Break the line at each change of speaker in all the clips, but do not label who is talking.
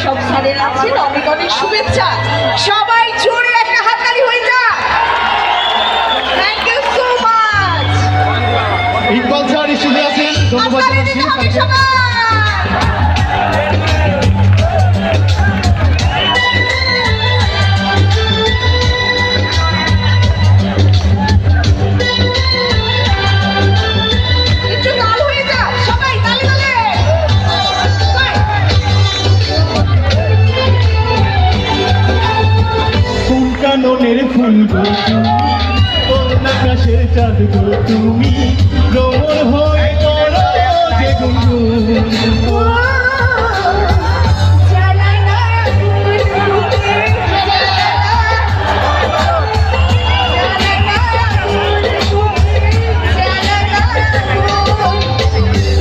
সব স্যারের আছেন অনেক অনেক শুভেচ্ছা। সবাই জোরে একটা হাততালি হয়ে যা। Thank you so much.
Iqbal sir studio আছেন, ধন্যবাদ জানাচ্ছি
সবাই।
কাননের ফুল গো কোন আকাশের চাঁদ গো তুমি ভ্রমর হয়ে করো যে গুনগুন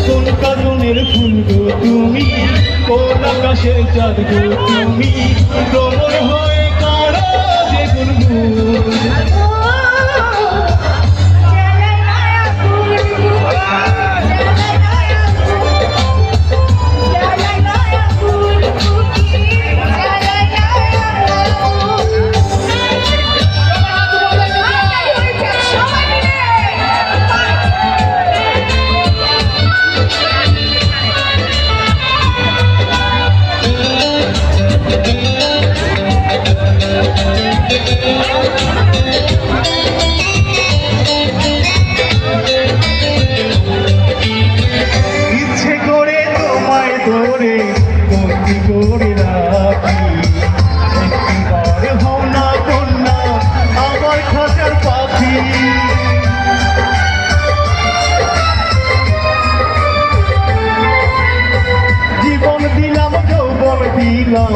কোন কাননের ফুল গো তুমি কোন আকাশের চাঁদ গো তুমি ভ্রমর হয়ে করো যে গুনগুন ইচ্ছে করে তোমায় ধরে বন্দি করে রাখি একটিবার হও না কন্যা আমার খাঁচার পাখি জীবন দিলাম যৌবন দিলাম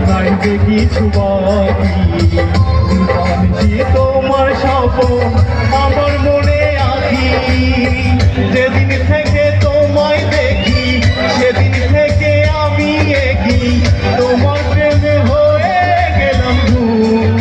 নাই যে কিছু বাকি জীবন যে তোমার স্বপ্ন আমার মনে আঁকি যেদিন থেকে তোমায় দেখি সেদিন থেকে আমি এগি তোমার প্রেমে হয়ে গেলাম ধূম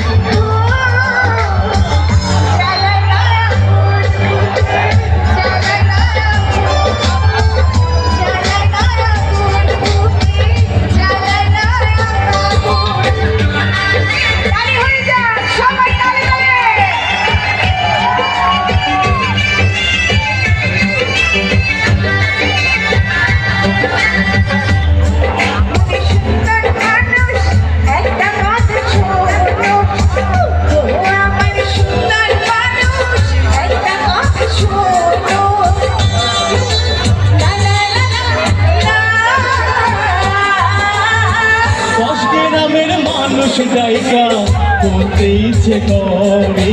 জায়গা করতে ইচ্ছে করে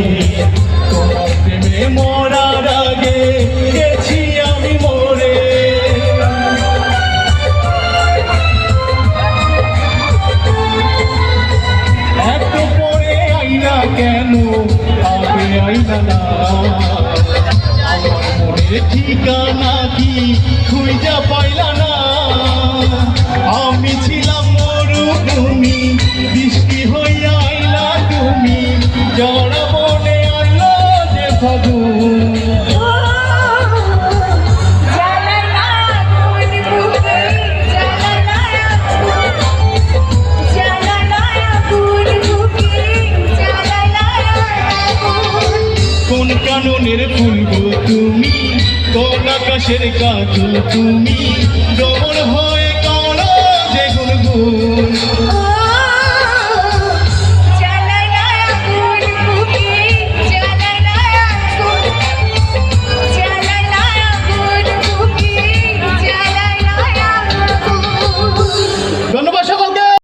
তোমার প্রেমে মরার আগে গেছি আমি মরে এত পরে আইনা কেন আগে আইনা না আমার মনের ঠিকানা কি খুঁজা পাইলা না আমি ছিলাম মরুভূমি বৃষ্টি হইয়া আইলা তুমি জড়া মনে আইলো যে ফাগুন কোন কাননের ফুল গো তুমি কোন আকাশের কাজল তুমি ডবর হয়ে করো যে গুনগুন